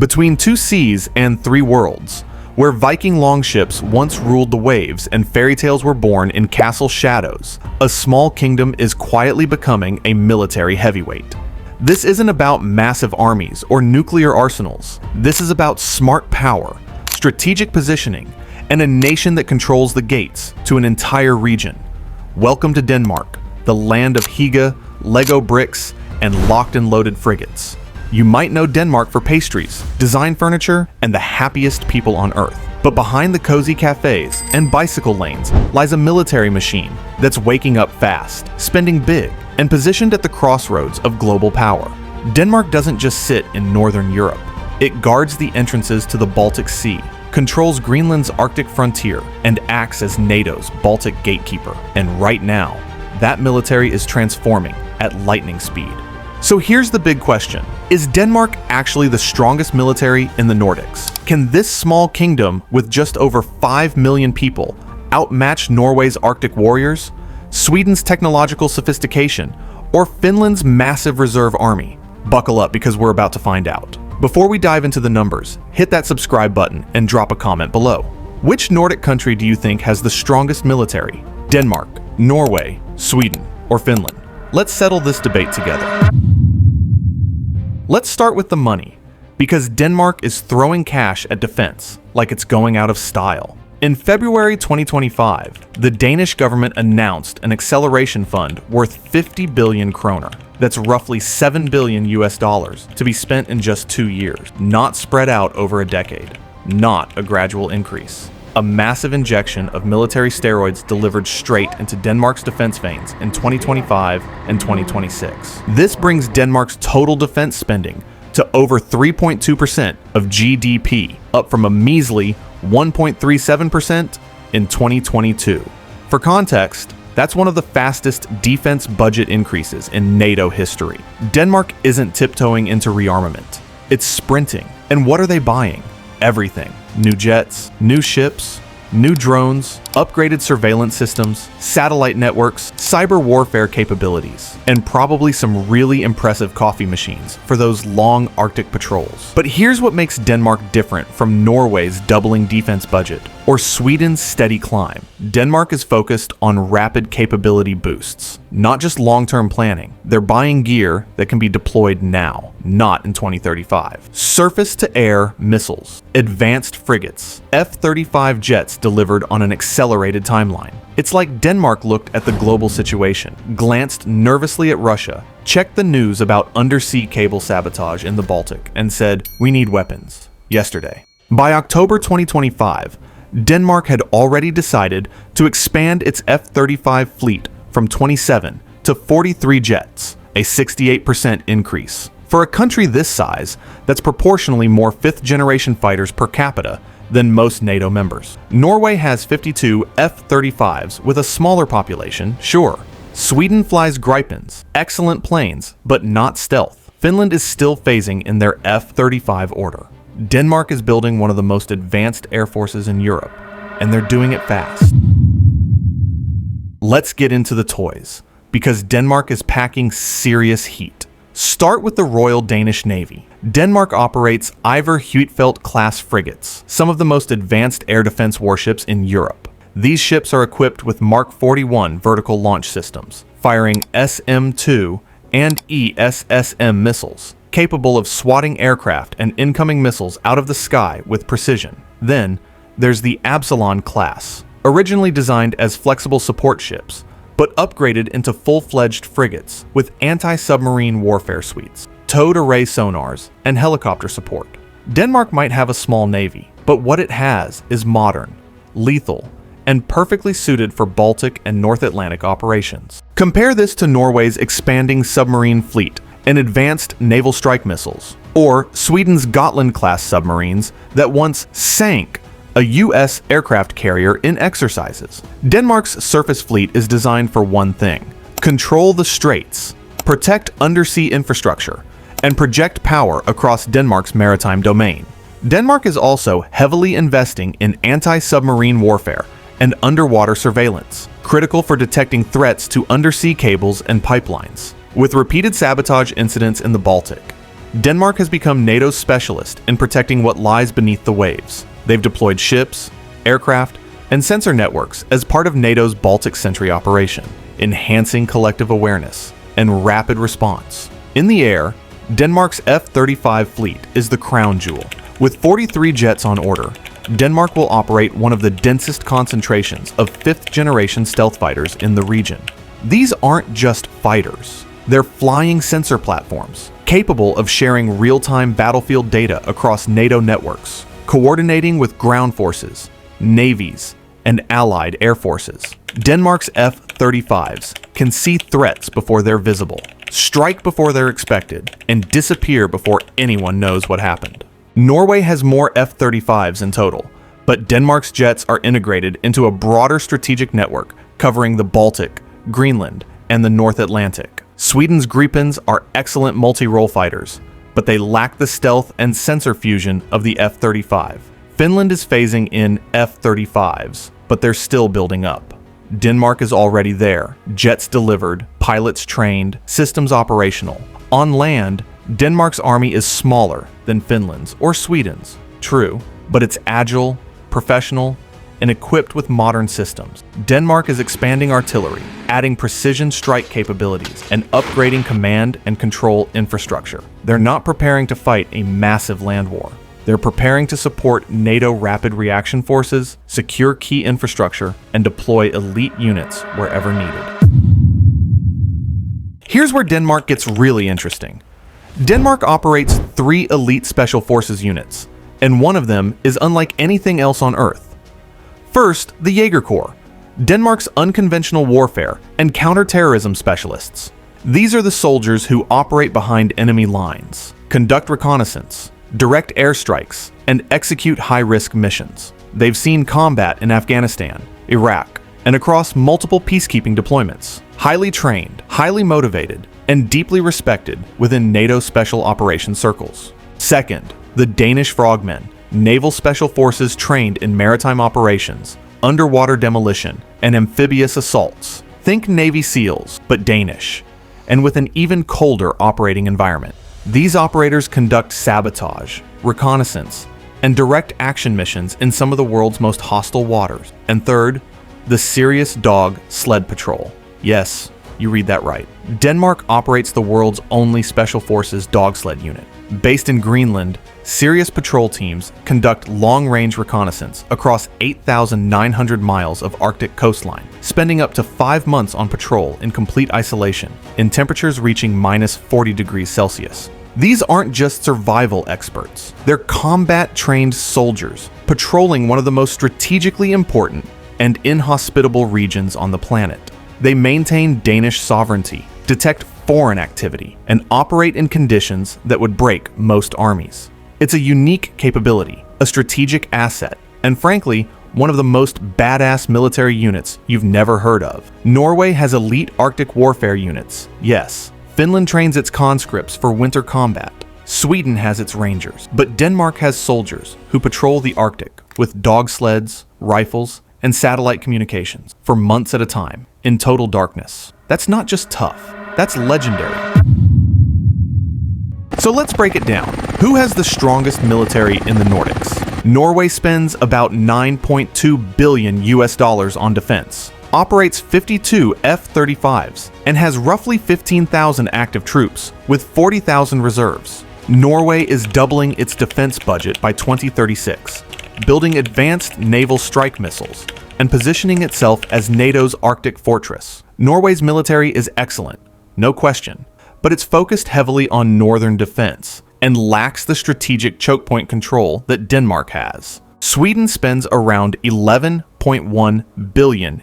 between two seas and three worlds, where Viking longships once ruled the waves and fairy tales were born in castle shadows, a small kingdom is quietly becoming a military heavyweight. This isn't about massive armies or nuclear arsenals. This is about smart power, strategic positioning, and a nation that controls the gates to an entire region. Welcome to Denmark, the land of Higa, Lego bricks, and locked and loaded frigates. You might know Denmark for pastries, design furniture, and the happiest people on Earth. But behind the cozy cafes and bicycle lanes lies a military machine that's waking up fast, spending big, and positioned at the crossroads of global power. Denmark doesn't just sit in Northern Europe. It guards the entrances to the Baltic Sea, controls Greenland's Arctic frontier, and acts as NATO's Baltic gatekeeper. And right now, that military is transforming at lightning speed. So here's the big question. Is Denmark actually the strongest military in the Nordics? Can this small kingdom with just over 5 million people outmatch Norway's Arctic warriors, Sweden's technological sophistication, or Finland's massive reserve army? Buckle up because we're about to find out. Before we dive into the numbers, hit that subscribe button and drop a comment below. Which Nordic country do you think has the strongest military? Denmark, Norway, Sweden, or Finland? Let's settle this debate together. Let's start with the money, because Denmark is throwing cash at defense like it's going out of style. In February 2025, the Danish government announced an acceleration fund worth 50 billion kroner. That's roughly $7 billion to be spent in just 2 years, not spread out over a decade, not a gradual increase. A massive injection of military steroids delivered straight into Denmark's defense veins in 2025 and 2026. This brings Denmark's total defense spending to over 3.2% of GDP, up from a measly 1.37% in 2022. For context, that's one of the fastest defense budget increases in NATO history. Denmark isn't tiptoeing into rearmament. It's sprinting. And what are they buying? Everything. New jets, new ships, new drones, upgraded surveillance systems, satellite networks, cyber warfare capabilities, and probably some really impressive coffee machines for those long Arctic patrols. But here's what makes Denmark different from Norway's doubling defense budget or Sweden's steady climb. Denmark is focused on rapid capability boosts, not just long-term planning. They're buying gear that can be deployed now, not in 2035. Surface-to-air missiles, advanced frigates, F-35 jets delivered on an accelerated timeline. It's like Denmark looked at the global situation, glanced nervously at Russia, checked the news about undersea cable sabotage in the Baltic, and said, "We need weapons," yesterday. By October 2025, Denmark had already decided to expand its F-35 fleet from 27 to 43 jets, a 68% increase. For a country this size, that's proportionally more fifth-generation fighters per capita than most NATO members. Norway has 52 F-35s with a smaller population, sure. Sweden flies Gripens, excellent planes, but not stealth. Finland is still phasing in their F-35 order. Denmark is building one of the most advanced air forces in Europe, and they're doing it fast. Let's get into the toys, because Denmark is packing serious heat. Start with the Royal Danish Navy. Denmark operates Iver Huitfeldt-class frigates, some of the most advanced air defense warships in Europe. These ships are equipped with Mark 41 vertical launch systems, firing SM-2 and ESSM missiles, capable of swatting aircraft and incoming missiles out of the sky with precision. Then, there's the Absalon class, originally designed as flexible support ships, but upgraded into full-fledged frigates with anti-submarine warfare suites, towed array sonars, and helicopter support. Denmark might have a small navy, but what it has is modern, lethal, and perfectly suited for Baltic and North Atlantic operations. Compare this to Norway's expanding submarine fleet and advanced naval strike missiles, or Sweden's Gotland-class submarines that once sank a U.S. aircraft carrier in exercises. Denmark's surface fleet is designed for one thing: control the straits, protect undersea infrastructure, and project power across Denmark's maritime domain. Denmark is also heavily investing in anti-submarine warfare and underwater surveillance, critical for detecting threats to undersea cables and pipelines. With repeated sabotage incidents in the Baltic, Denmark has become NATO's specialist in protecting what lies beneath the waves. They've deployed ships, aircraft, and sensor networks as part of NATO's Baltic Sea operation, enhancing collective awareness and rapid response. In the air, Denmark's F-35 fleet is the crown jewel. With 43 jets on order, Denmark will operate one of the densest concentrations of fifth-generation stealth fighters in the region. These aren't just fighters. They're flying sensor platforms, capable of sharing real-time battlefield data across NATO networks, coordinating with ground forces, navies, and allied air forces. Denmark's F-35s can see threats before they're visible, strike before they're expected, and disappear before anyone knows what happened. Norway has more F-35s in total, but Denmark's jets are integrated into a broader strategic network covering the Baltic, Greenland, and the North Atlantic. Sweden's Gripens are excellent multi-role fighters, but they lack the stealth and sensor fusion of the F-35. Finland is phasing in F-35s, but they're still building up. Denmark is already there, jets delivered, pilots trained, systems operational. On land, Denmark's army is smaller than Finland's or Sweden's, true, but it's agile, professional, and equipped with modern systems. Denmark is expanding artillery, adding precision strike capabilities, and upgrading command and control infrastructure. They're not preparing to fight a massive land war. They're preparing to support NATO rapid reaction forces, secure key infrastructure, and deploy elite units wherever needed. Here's where Denmark gets really interesting. Denmark operates 3 elite special forces units, and one of them is unlike anything else on Earth. First, the Jaeger Corps, Denmark's unconventional warfare and counterterrorism specialists. These are the soldiers who operate behind enemy lines, conduct reconnaissance, direct airstrikes, and execute high-risk missions. They've seen combat in Afghanistan, Iraq, and across multiple peacekeeping deployments. Highly trained, highly motivated, and deeply respected within NATO special operations circles. Second, the Danish Frogmen, naval special forces trained in maritime operations, underwater demolition, and amphibious assaults. Think Navy SEALs, but Danish, and with an even colder operating environment. These operators conduct sabotage, reconnaissance, and direct action missions in some of the world's most hostile waters. And third, the Sirius Dog Sled Patrol. Yes, you read that right. Denmark operates the world's only Special Forces dog sled unit. Based in Greenland, Sirius patrol teams conduct long-range reconnaissance across 8,900 miles of Arctic coastline, spending up to 5 months on patrol in complete isolation, in temperatures reaching minus 40 degrees Celsius. These aren't just survival experts. They're combat-trained soldiers, patrolling one of the most strategically important and inhospitable regions on the planet. They maintain Danish sovereignty, detect foreign activity, and operate in conditions that would break most armies. It's a unique capability, a strategic asset, and frankly, one of the most badass military units you've never heard of. Norway has elite Arctic warfare units, yes. Finland trains its conscripts for winter combat. Sweden has its rangers, but Denmark has soldiers who patrol the Arctic with dog sleds, rifles, and satellite communications for months at a time, in total darkness. That's not just tough, that's legendary. So let's break it down. Who has the strongest military in the Nordics? Norway spends about $9.2 billion on defense, operates 52 F-35s, and has roughly 15,000 active troops, with 40,000 reserves. Norway is doubling its defense budget by 2036, building advanced naval strike missiles, and positioning itself as NATO's Arctic fortress. Norway's military is excellent, no question, but it's focused heavily on northern defense and lacks the strategic chokepoint control that Denmark has. Sweden spends around $11.1 billion,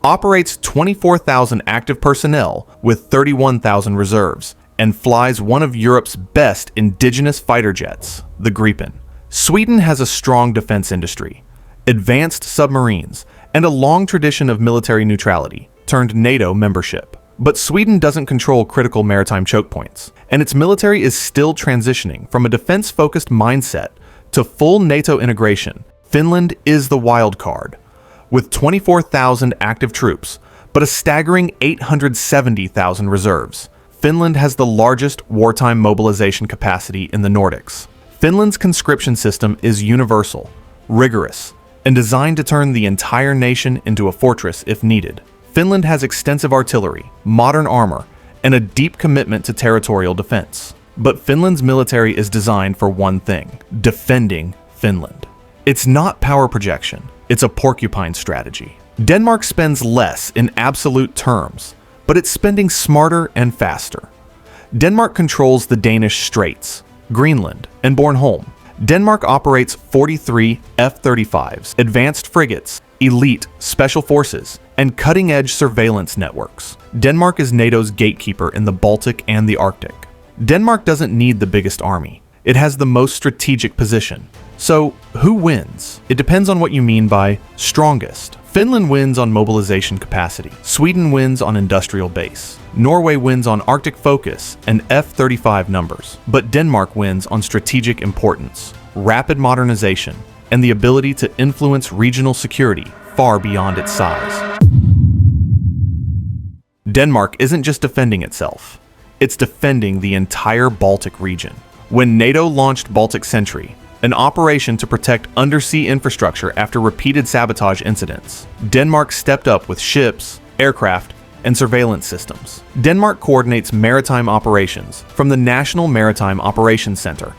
operates 24,000 active personnel with 31,000 reserves, and flies one of Europe's best indigenous fighter jets, the Gripen. Sweden has a strong defense industry, advanced submarines, and a long tradition of military neutrality, turned NATO membership. But Sweden doesn't control critical maritime chokepoints, and its military is still transitioning from a defense-focused mindset to full NATO integration. Finland is the wild card, with 24,000 active troops, but a staggering 870,000 reserves. Finland has the largest wartime mobilization capacity in the Nordics. Finland's conscription system is universal, rigorous, and designed to turn the entire nation into a fortress if needed. Finland has extensive artillery, modern armor, and a deep commitment to territorial defense. But Finland's military is designed for one thing: defending Finland. It's not power projection, it's a porcupine strategy. Denmark spends less in absolute terms, but it's spending smarter and faster. Denmark controls the Danish Straits, Greenland, and Bornholm. Denmark operates 43 F-35s, advanced frigates, elite special forces, and cutting-edge surveillance networks. Denmark is NATO's gatekeeper in the Baltic and the Arctic. Denmark doesn't need the biggest army. It has the most strategic position. So, who wins? It depends on what you mean by strongest. Finland wins on mobilization capacity. Sweden wins on industrial base. Norway wins on Arctic focus and F-35 numbers. But Denmark wins on strategic importance, rapid modernization, and the ability to influence regional security far beyond its size. Denmark isn't just defending itself. It's defending the entire Baltic region. When NATO launched Baltic Sentry, an operation to protect undersea infrastructure after repeated sabotage incidents, Denmark stepped up with ships, aircraft, and surveillance systems. Denmark coordinates maritime operations from the National Maritime Operations Center,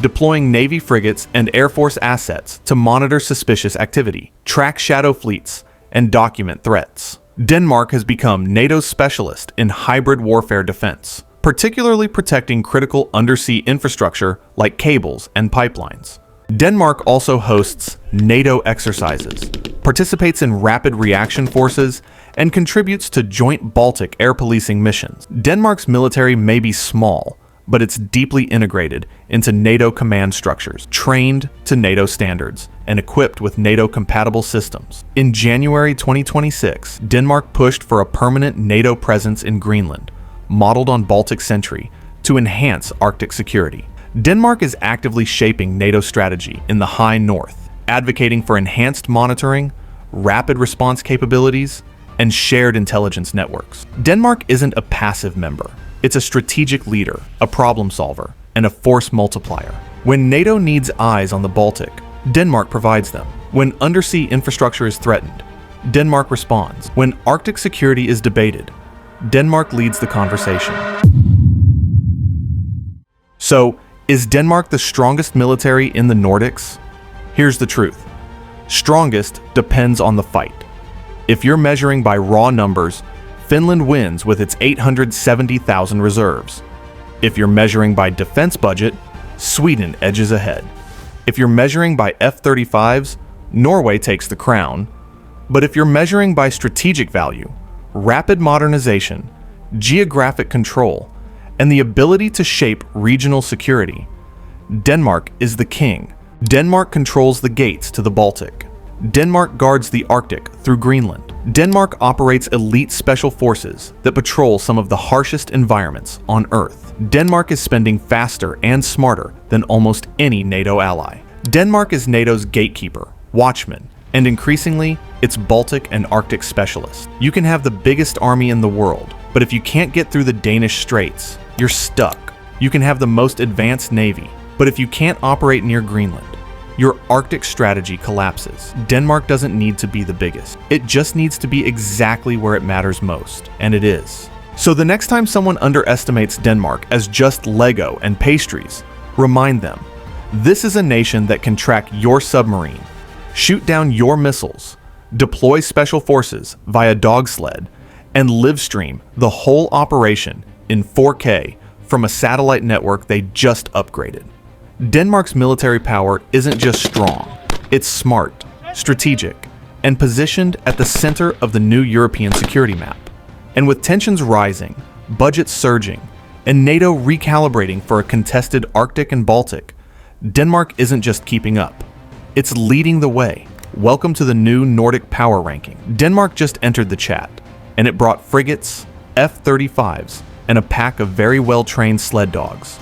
deploying Navy frigates and Air Force assets to monitor suspicious activity, track shadow fleets, and document threats. Denmark has become NATO's specialist in hybrid warfare defense, particularly protecting critical undersea infrastructure like cables and pipelines. Denmark also hosts NATO exercises, participates in rapid reaction forces, and contributes to joint Baltic air policing missions. Denmark's military may be small, but it's deeply integrated into NATO command structures, trained to NATO standards, and equipped with NATO-compatible systems. In January 2026, Denmark pushed for a permanent NATO presence in Greenland, modeled on Baltic Sentry, to enhance Arctic security. Denmark is actively shaping NATO strategy in the high north, advocating for enhanced monitoring, rapid response capabilities, and shared intelligence networks. Denmark isn't a passive member. It's a strategic leader, a problem solver, and a force multiplier. When NATO needs eyes on the Baltic, Denmark provides them. When undersea infrastructure is threatened, Denmark responds. When Arctic security is debated, Denmark leads the conversation. So, is Denmark the strongest military in the Nordics? Here's the truth. Strongest depends on the fight. If you're measuring by raw numbers, Finland wins with its 870,000 reserves. If you're measuring by defense budget, Sweden edges ahead. If you're measuring by F-35s, Norway takes the crown. But if you're measuring by strategic value, rapid modernization, geographic control, and the ability to shape regional security, Denmark is the king. Denmark controls the gates to the Baltic. Denmark guards the Arctic through Greenland. Denmark operates elite special forces that patrol some of the harshest environments on Earth. Denmark is spending faster and smarter than almost any NATO ally. Denmark is NATO's gatekeeper, watchman, and increasingly, its Baltic and Arctic specialist. You can have the biggest army in the world, but if you can't get through the Danish Straits, you're stuck. You can have the most advanced navy, but if you can't operate near Greenland, your Arctic strategy collapses. Denmark doesn't need to be the biggest. It just needs to be exactly where it matters most, and it is. So the next time someone underestimates Denmark as just Lego and pastries, remind them, this is a nation that can track your submarine, shoot down your missiles, deploy special forces via dog sled, and live stream the whole operation in 4K from a satellite network they just upgraded. Denmark's military power isn't just strong, it's smart, strategic, and positioned at the center of the new European security map. And with tensions rising, budgets surging, and NATO recalibrating for a contested Arctic and Baltic, Denmark isn't just keeping up, it's leading the way. Welcome to the new Nordic power ranking. Denmark just entered the chat, and it brought frigates, F-35s, and a pack of very well-trained sled dogs.